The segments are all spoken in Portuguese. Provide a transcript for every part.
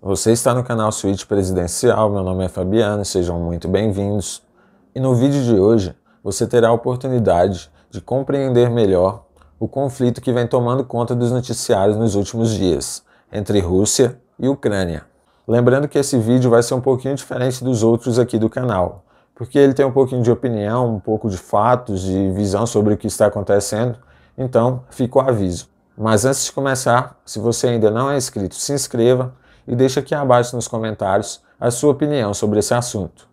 Você está no canal Suíte Presidencial, meu nome é Fabiano, sejam muito bem-vindos. E no vídeo de hoje, você terá a oportunidade de compreender melhor o conflito que vem tomando conta dos noticiários nos últimos dias, entre Rússia e Ucrânia. Lembrando que esse vídeo vai ser um pouquinho diferente dos outros aqui do canal, porque ele tem um pouquinho de opinião, um pouco de fatos, de visão sobre o que está acontecendo, então fica o aviso. Mas antes de começar, se você ainda não é inscrito, se inscreva e deixe aqui abaixo nos comentários a sua opinião sobre esse assunto.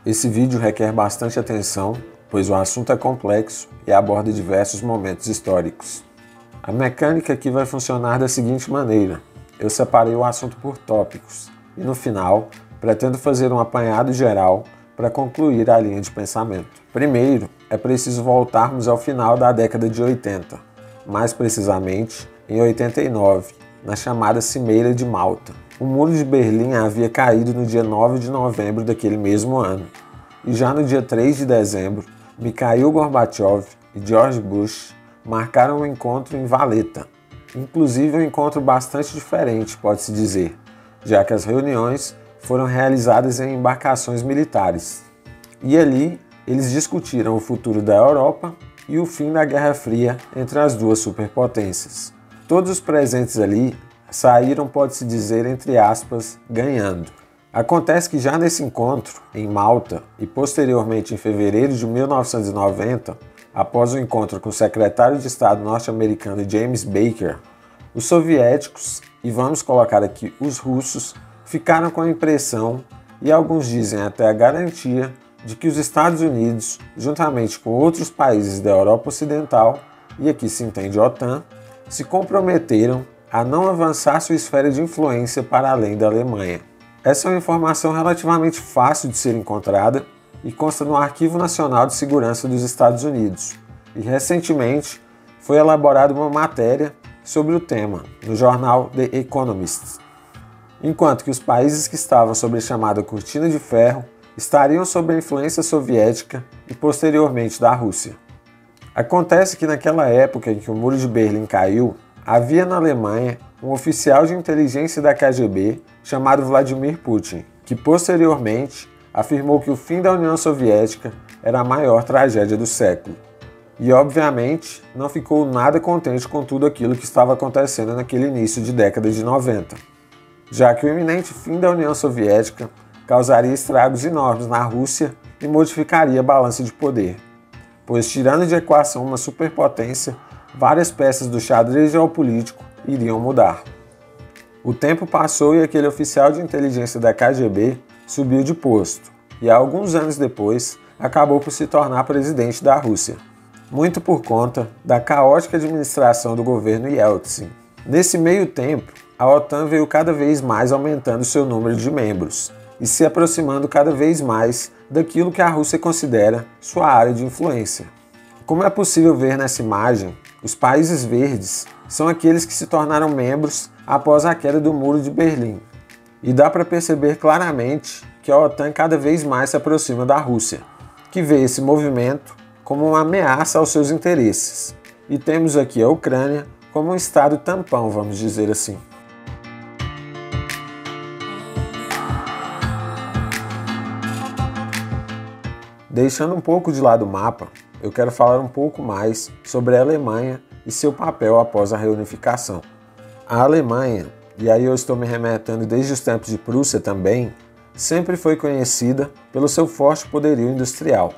Esse vídeo requer bastante atenção, pois o assunto é complexo e aborda diversos momentos históricos. A mecânica aqui vai funcionar da seguinte maneira: eu separei o assunto por tópicos e no final pretendo fazer um apanhado geral para concluir a linha de pensamento. Primeiro, é preciso voltarmos ao final da década de 80, mais precisamente em 89, na chamada Cimeira de Malta. O Muro de Berlim havia caído no dia 9 de novembro daquele mesmo ano, e já no dia 3 de dezembro, Mikhail Gorbachev e George Bush marcaram um encontro em Valetta, inclusive um encontro bastante diferente, pode-se dizer, já que as reuniões foram realizadas em embarcações militares. E ali eles discutiram o futuro da Europa e o fim da Guerra Fria entre as duas superpotências. Todos os presentes ali saíram, pode-se dizer, entre aspas, ganhando. Acontece que já nesse encontro, em Malta, e posteriormente em fevereiro de 1990, após o encontro com o secretário de Estado norte-americano James Baker, os soviéticos, e vamos colocar aqui os russos, ficaram com a impressão, e alguns dizem até a garantia, de que os Estados Unidos, juntamente com outros países da Europa Ocidental, e aqui se entende OTAN, se comprometeram a não avançar sua esfera de influência para além da Alemanha. Essa é uma informação relativamente fácil de ser encontrada e consta no Arquivo Nacional de Segurança dos Estados Unidos, e recentemente foi elaborada uma matéria sobre o tema no jornal The Economist. Enquanto que os países que estavam sob a chamada Cortina de Ferro estariam sob a influência soviética e posteriormente da Rússia. Acontece que naquela época em que o Muro de Berlim caiu, havia na Alemanha um oficial de inteligência da KGB chamado Vladimir Putin, que posteriormente afirmou que o fim da União Soviética era a maior tragédia do século. E obviamente não ficou nada contente com tudo aquilo que estava acontecendo naquele início de década de 90, já que o iminente fim da União Soviética causaria estragos enormes na Rússia e modificaria a balança de poder, pois tirando de equação uma superpotência, várias peças do xadrez geopolítico iriam mudar. O tempo passou e aquele oficial de inteligência da KGB subiu de posto e, alguns anos depois, acabou por se tornar presidente da Rússia, muito por conta da caótica administração do governo Yeltsin. Nesse meio tempo, a OTAN veio cada vez mais aumentando seu número de membros e se aproximando cada vez mais daquilo que a Rússia considera sua área de influência. Como é possível ver nessa imagem, os países verdes são aqueles que se tornaram membros após a queda do Muro de Berlim. E dá para perceber claramente que a OTAN cada vez mais se aproxima da Rússia, que vê esse movimento como uma ameaça aos seus interesses. E temos aqui a Ucrânia como um estado tampão, vamos dizer assim. Deixando um pouco de lado o mapa, eu quero falar um pouco mais sobre a Alemanha e seu papel após a reunificação. A Alemanha, e aí eu estou me remetendo desde os tempos de Prússia também, sempre foi conhecida pelo seu forte poderio industrial.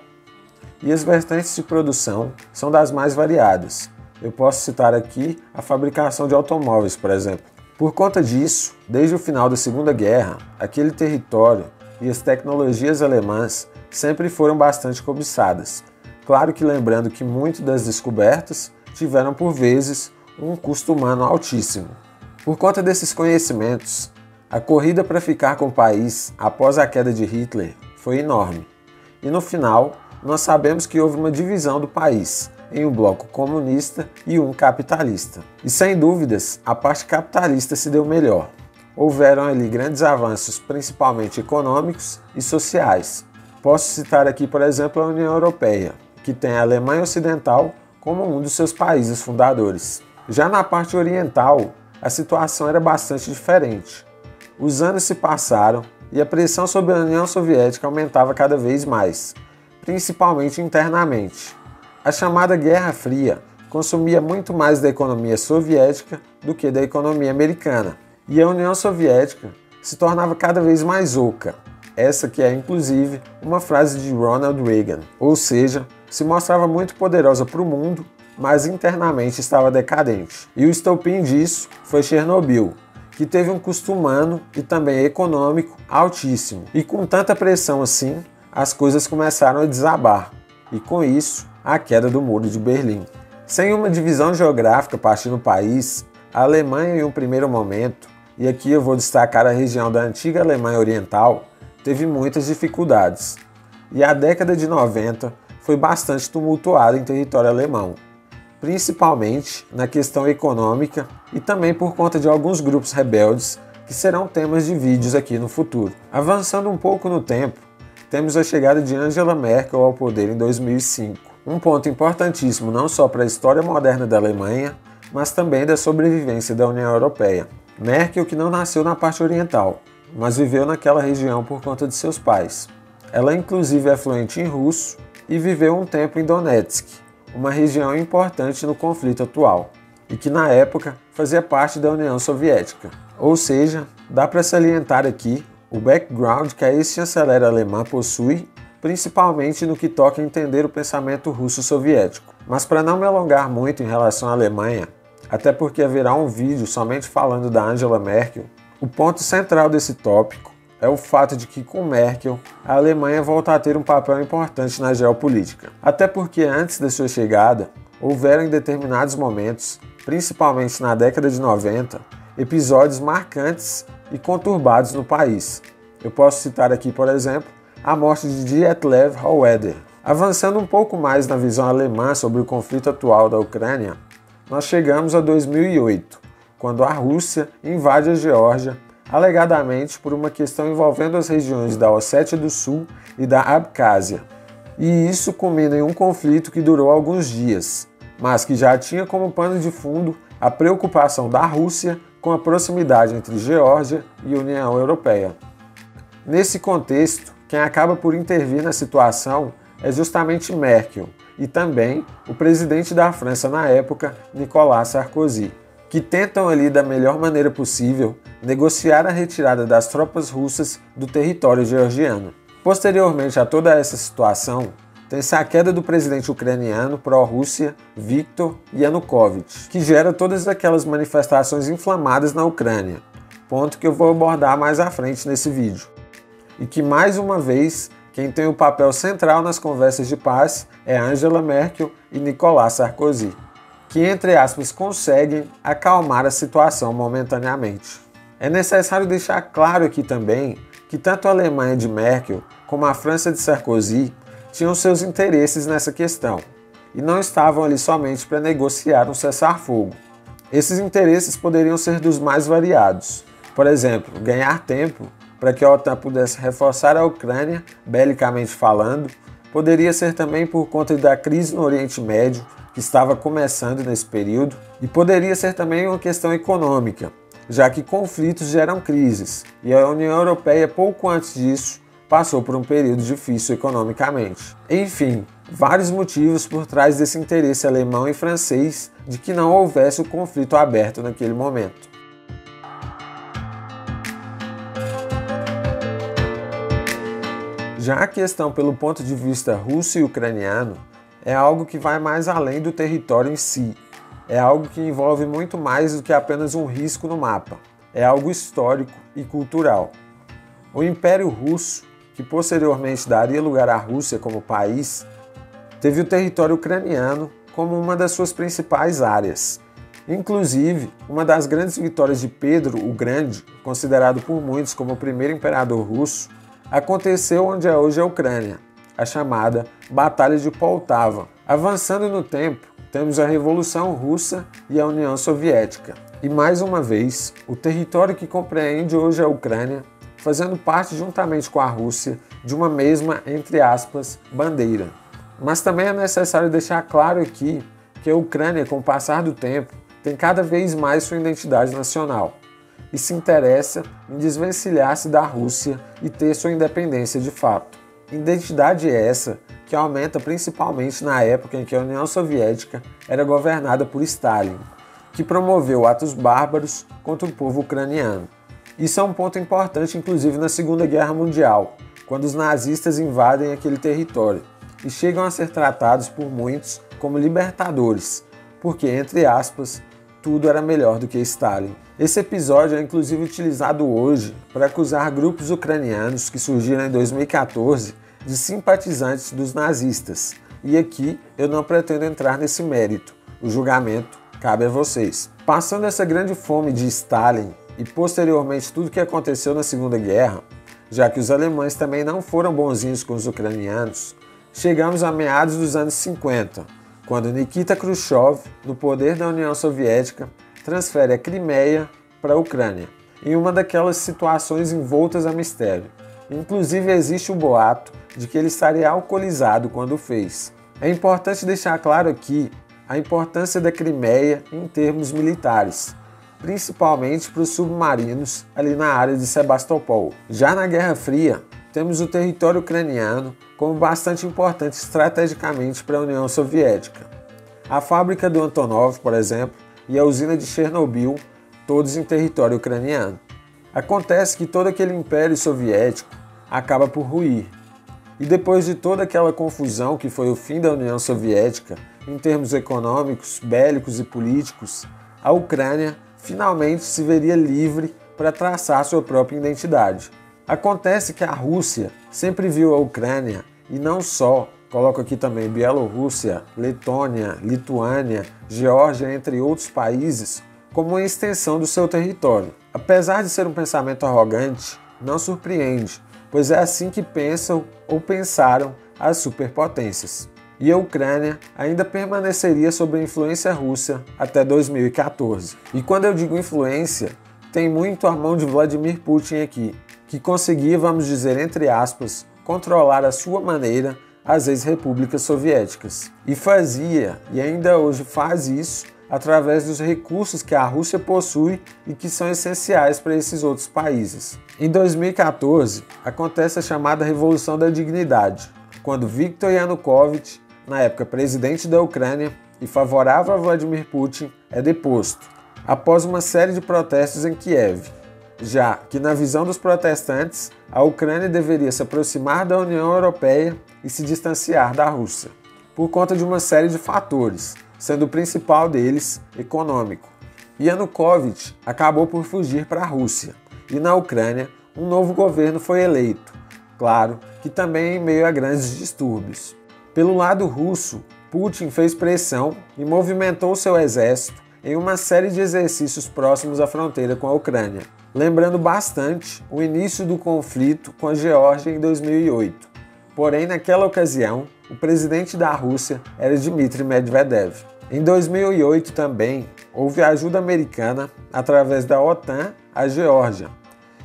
E as vertentes de produção são das mais variadas. Eu posso citar aqui a fabricação de automóveis, por exemplo. Por conta disso, desde o final da Segunda Guerra, aquele território e as tecnologias alemãs sempre foram bastante cobiçadas. Claro que lembrando que muitas das descobertas tiveram por vezes um custo humano altíssimo. Por conta desses conhecimentos, a corrida para ficar com o país após a queda de Hitler foi enorme. E no final, nós sabemos que houve uma divisão do país em um bloco comunista e um capitalista. E sem dúvidas, a parte capitalista se deu melhor. Houveram ali grandes avanços, principalmente econômicos e sociais. Posso citar aqui, por exemplo, a União Europeia, que tem a Alemanha Ocidental como um dos seus países fundadores. Já na parte oriental, a situação era bastante diferente. Os anos se passaram e a pressão sobre a União Soviética aumentava cada vez mais, principalmente internamente. A chamada Guerra Fria consumia muito mais da economia soviética do que da economia americana, e a União Soviética se tornava cada vez mais oca. Essa que é, inclusive, uma frase de Ronald Reagan, ou seja, se mostrava muito poderosa para o mundo, mas internamente estava decadente. E o estopim disso foi Chernobyl, que teve um custo humano e também econômico altíssimo. E com tanta pressão assim, as coisas começaram a desabar, e com isso, a queda do Muro de Berlim. Sem uma divisão geográfica partindo do país, a Alemanha em um primeiro momento, e aqui eu vou destacar a região da antiga Alemanha Oriental, teve muitas dificuldades. E a década de 90 foi bastante tumultuada em território alemão, principalmente na questão econômica e também por conta de alguns grupos rebeldes que serão temas de vídeos aqui no futuro. Avançando um pouco no tempo, temos a chegada de Angela Merkel ao poder em 2005, um ponto importantíssimo não só para a história moderna da Alemanha, mas também da sobrevivência da União Europeia. Merkel, que não nasceu na parte oriental, mas viveu naquela região por conta de seus pais. Ela inclusive é fluente em russo e viveu um tempo em Donetsk, uma região importante no conflito atual, e que na época fazia parte da União Soviética. Ou seja, dá para salientar aqui o background que a ex-chanceler alemã possui, principalmente no que toca a entender o pensamento russo-soviético. Mas para não me alongar muito em relação à Alemanha, até porque haverá um vídeo somente falando da Angela Merkel, o ponto central desse tópico é o fato de que com Merkel, a Alemanha volta a ter um papel importante na geopolítica. Até porque antes da sua chegada, houveram em determinados momentos, principalmente na década de 90, episódios marcantes e conturbados no país. Eu posso citar aqui, por exemplo, a morte de Ditlev Hohweder. Avançando um pouco mais na visão alemã sobre o conflito atual da Ucrânia, nós chegamos a 2008, quando a Rússia invade a Geórgia, alegadamente por uma questão envolvendo as regiões da Ossétia do Sul e da Abcásia. E isso culmina em um conflito que durou alguns dias, mas que já tinha como pano de fundo a preocupação da Rússia com a proximidade entre Geórgia e União Europeia. Nesse contexto, quem acaba por intervir na situação é justamente Merkel e também o presidente da França na época, Nicolas Sarkozy, que tentam ali da melhor maneira possível negociar a retirada das tropas russas do território georgiano. Posteriormente a toda essa situação, tem-se a queda do presidente ucraniano pró-Rússia, Viktor Yanukovych, que gera todas aquelas manifestações inflamadas na Ucrânia, ponto que eu vou abordar mais à frente nesse vídeo. E que mais uma vez, quem tem o papel central nas conversas de paz é Angela Merkel e Nicolas Sarkozy, que, entre aspas, conseguem acalmar a situação momentaneamente. É necessário deixar claro aqui também que tanto a Alemanha de Merkel como a França de Sarkozy tinham seus interesses nessa questão, e não estavam ali somente para negociar um cessar-fogo. Esses interesses poderiam ser dos mais variados. Por exemplo, ganhar tempo para que a OTAN pudesse reforçar a Ucrânia, belicamente falando, poderia ser também por conta da crise no Oriente Médio, que estava começando nesse período, e poderia ser também uma questão econômica, já que conflitos geram crises, e a União Europeia, pouco antes disso, passou por um período difícil economicamente. Enfim, vários motivos por trás desse interesse alemão e francês de que não houvesse o conflito aberto naquele momento. Já a questão pelo ponto de vista russo e ucraniano é algo que vai mais além do território em si. É algo que envolve muito mais do que apenas um risco no mapa. É algo histórico e cultural. O Império Russo, que posteriormente daria lugar à Rússia como país, teve o território ucraniano como uma das suas principais áreas. Inclusive, uma das grandes vitórias de Pedro o Grande, considerado por muitos como o primeiro imperador russo, aconteceu onde é hoje a Ucrânia, a chamada Batalha de Poltava. Avançando no tempo, temos a Revolução Russa e a União Soviética. E mais uma vez, o território que compreende hoje a Ucrânia, fazendo parte juntamente com a Rússia de uma mesma, entre aspas, bandeira. Mas também é necessário deixar claro aqui que a Ucrânia, com o passar do tempo, tem cada vez mais sua identidade nacional e se interessa em desvencilhar-se da Rússia e ter sua independência de fato. Identidade essa que aumenta principalmente na época em que a União Soviética era governada por Stalin, que promoveu atos bárbaros contra o povo ucraniano. Isso é um ponto importante inclusive na Segunda Guerra Mundial, quando os nazistas invadem aquele território e chegam a ser tratados por muitos como libertadores, porque, entre aspas, tudo era melhor do que Stalin. Esse episódio é inclusive utilizado hoje para acusar grupos ucranianos que surgiram em 2014 de simpatizantes dos nazistas. E aqui eu não pretendo entrar nesse mérito, o julgamento cabe a vocês. Passando essa grande fome de Stalin e posteriormente tudo o que aconteceu na Segunda Guerra, já que os alemães também não foram bonzinhos com os ucranianos, chegamos a meados dos anos 50, quando Nikita Khrushchev, no poder da União Soviética, transfere a Crimeia para a Ucrânia, em uma daquelas situações envoltas a mistério. Inclusive existe o boato de que ele estaria alcoolizado quando o fez. É importante deixar claro aqui a importância da Crimeia em termos militares, principalmente para os submarinos ali na área de Sebastopol. Já na Guerra Fria, temos o território ucraniano como bastante importante estrategicamente para a União Soviética. A fábrica do Antonov, por exemplo, e a usina de Chernobyl, todos em território ucraniano. Acontece que todo aquele império soviético acaba por ruir. E depois de toda aquela confusão que foi o fim da União Soviética, em termos econômicos, bélicos e políticos, a Ucrânia finalmente se veria livre para traçar sua própria identidade. Acontece que a Rússia sempre viu a Ucrânia, e não só, coloco aqui também Bielorrússia, Letônia, Lituânia, Geórgia, entre outros países, como uma extensão do seu território. Apesar de ser um pensamento arrogante, não surpreende, pois é assim que pensam ou pensaram as superpotências. E a Ucrânia ainda permaneceria sob a influência russa até 2014. E quando eu digo influência, tem muito a mão de Vladimir Putin aqui, que conseguia, vamos dizer entre aspas, controlar à sua maneira as ex-repúblicas soviéticas. E fazia, e ainda hoje faz isso, através dos recursos que a Rússia possui e que são essenciais para esses outros países. Em 2014, acontece a chamada Revolução da Dignidade, quando Viktor Yanukovych, na época presidente da Ucrânia e favorável a Vladimir Putin, é deposto, após uma série de protestos em Kiev, já que na visão dos protestantes, a Ucrânia deveria se aproximar da União Europeia e se distanciar da Rússia, por conta de uma série de fatores, sendo o principal deles econômico. Yanukovych acabou por fugir para a Rússia, e na Ucrânia um novo governo foi eleito, claro que também em meio a grandes distúrbios. Pelo lado russo, Putin fez pressão e movimentou seu exército em uma série de exercícios próximos à fronteira com a Ucrânia, lembrando bastante o início do conflito com a Geórgia em 2008. Porém, naquela ocasião, o presidente da Rússia era Dmitry Medvedev. Em 2008 também houve ajuda americana através da OTAN à Geórgia.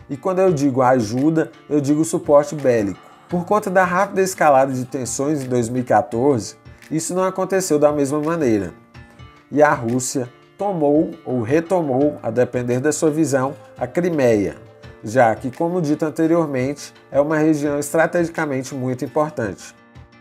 E quando eu digo ajuda, eu digo suporte bélico. Por conta da rápida escalada de tensões em 2014, isso não aconteceu da mesma maneira. E a Rússia tomou ou retomou, a depender da sua visão, a Crimeia, já que, como dito anteriormente, é uma região estrategicamente muito importante.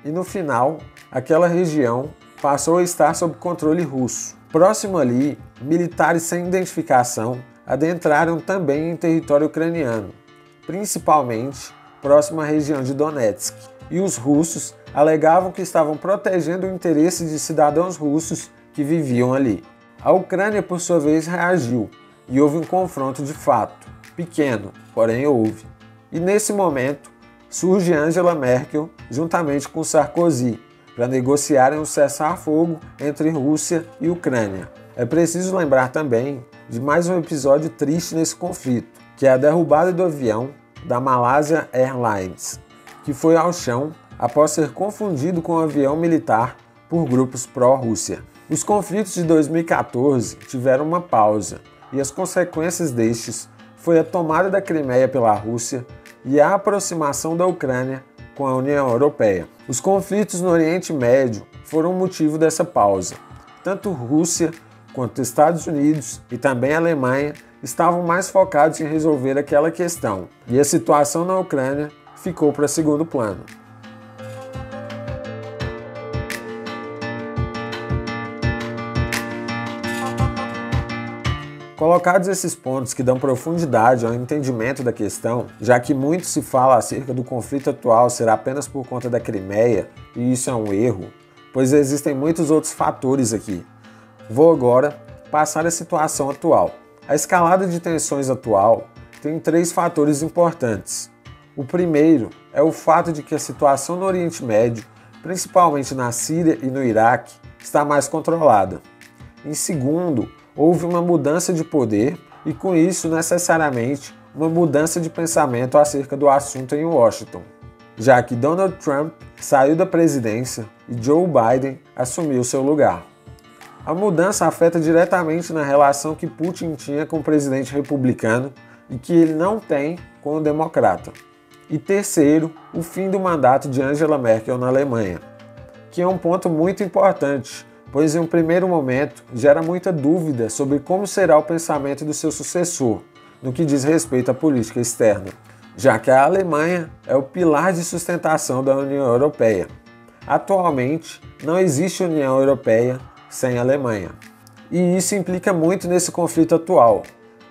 E no final, aquela região passou a estar sob controle russo. Próximo ali, militares sem identificação adentraram também em território ucraniano, principalmente próximo à região de Donetsk, e os russos alegavam que estavam protegendo o interesse de cidadãos russos que viviam ali. A Ucrânia, por sua vez, reagiu e houve um confronto de fato, pequeno, porém houve. E nesse momento surge Angela Merkel juntamente com Sarkozy para negociarem um cessar-fogo entre Rússia e Ucrânia. É preciso lembrar também de mais um episódio triste nesse conflito, que é a derrubada do avião da Malaysia Airlines, que foi ao chão após ser confundido com um avião militar por grupos pró-Rússia. Os conflitos de 2014 tiveram uma pausa, e as consequências destes foi a tomada da Crimeia pela Rússia e a aproximação da Ucrânia com a União Europeia. Os conflitos no Oriente Médio foram o motivo dessa pausa. Tanto Rússia quanto Estados Unidos e também a Alemanha estavam mais focados em resolver aquela questão, e a situação na Ucrânia ficou para segundo plano. Colocados esses pontos que dão profundidade ao entendimento da questão, já que muito se fala acerca do conflito atual ser apenas por conta da Crimeia, e isso é um erro, pois existem muitos outros fatores aqui. Vou agora passar a situação atual. A escalada de tensões atual tem 3 fatores importantes. O primeiro é o fato de que a situação no Oriente Médio, principalmente na Síria e no Iraque, está mais controlada. Em segundo, houve uma mudança de poder e, com isso, necessariamente, uma mudança de pensamento acerca do assunto em Washington, já que Donald Trump saiu da presidência e Joe Biden assumiu seu lugar. A mudança afeta diretamente na relação que Putin tinha com o presidente republicano e que ele não tem com o democrata. E terceiro, o fim do mandato de Angela Merkel na Alemanha, que é um ponto muito importante, pois em um primeiro momento gera muita dúvida sobre como será o pensamento do seu sucessor, no que diz respeito à política externa, já que a Alemanha é o pilar de sustentação da União Europeia. Atualmente, não existe União Europeia sem a Alemanha. E isso implica muito nesse conflito atual,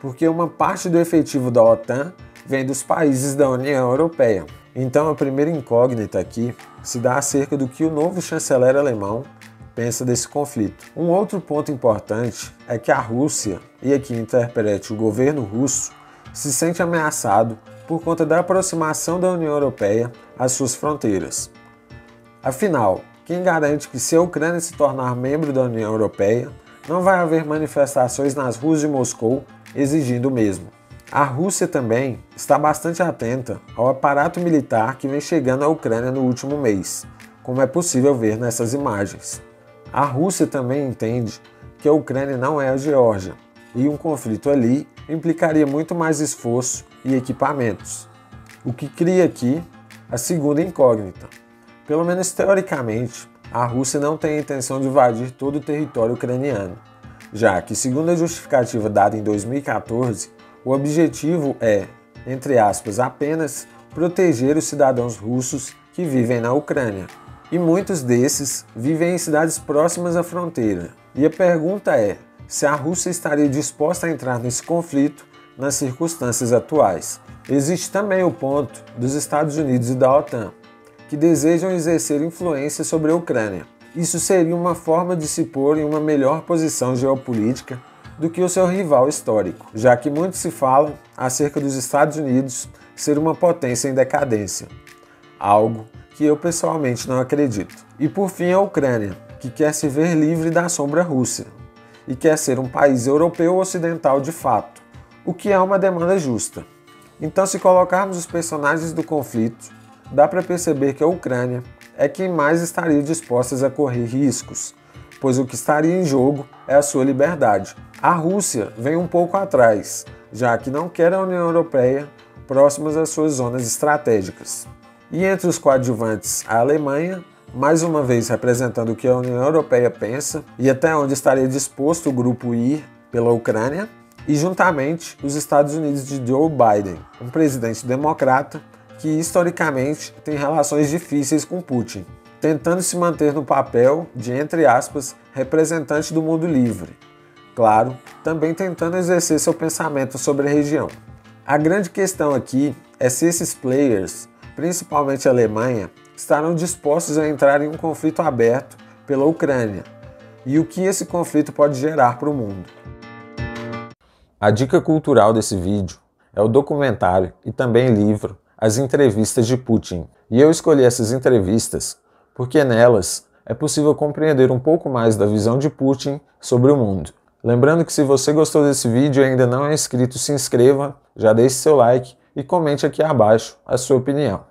porque uma parte do efetivo da OTAN vem dos países da União Europeia. Então a primeira incógnita aqui se dá acerca do que o novo chanceler alemão pensa desse conflito. Um outro ponto importante é que a Rússia, e aqui interprete o governo russo, se sente ameaçado por conta da aproximação da União Europeia às suas fronteiras. Afinal, quem garante que se a Ucrânia se tornar membro da União Europeia, não vai haver manifestações nas ruas de Moscou exigindo o mesmo? A Rússia também está bastante atenta ao aparato militar que vem chegando à Ucrânia no último mês, como é possível ver nessas imagens. A Rússia também entende que a Ucrânia não é a Geórgia, e um conflito ali implicaria muito mais esforço e equipamentos, o que cria aqui a segunda incógnita. Pelo menos teoricamente, a Rússia não tem a intenção de invadir todo o território ucraniano, já que, segundo a justificativa dada em 2014, o objetivo é, entre aspas, apenas proteger os cidadãos russos que vivem na Ucrânia. E muitos desses vivem em cidades próximas à fronteira. E a pergunta é se a Rússia estaria disposta a entrar nesse conflito nas circunstâncias atuais. Existe também o ponto dos Estados Unidos e da OTAN, que desejam exercer influência sobre a Ucrânia. Isso seria uma forma de se pôr em uma melhor posição geopolítica do que o seu rival histórico, já que muito se fala acerca dos Estados Unidos ser uma potência em decadência, algo que eu pessoalmente não acredito. E por fim a Ucrânia, que quer se ver livre da sombra Rússia e quer ser um país europeu ocidental de fato, o que é uma demanda justa. Então, se colocarmos os personagens do conflito, dá para perceber que a Ucrânia é quem mais estaria disposta a correr riscos, pois o que estaria em jogo é a sua liberdade. A Rússia vem um pouco atrás, já que não quer a União Europeia próximas às suas zonas estratégicas. E entre os coadjuvantes, a Alemanha, mais uma vez representando o que a União Europeia pensa e até onde estaria disposto o grupo ir pela Ucrânia, e juntamente os Estados Unidos de Joe Biden, um presidente democrata que historicamente tem relações difíceis com Putin, tentando se manter no papel de, entre aspas, representante do mundo livre. Claro, também tentando exercer seu pensamento sobre a região. A grande questão aqui é se esses players, principalmente a Alemanha, estarão dispostos a entrar em um conflito aberto pela Ucrânia e o que esse conflito pode gerar para o mundo. A dica cultural desse vídeo é o documentário e também livro As Entrevistas de Putin. E eu escolhi essas entrevistas porque nelas é possível compreender um pouco mais da visão de Putin sobre o mundo. Lembrando que se você gostou desse vídeo e ainda não é inscrito, se inscreva, já deixe seu like e comente aqui abaixo a sua opinião.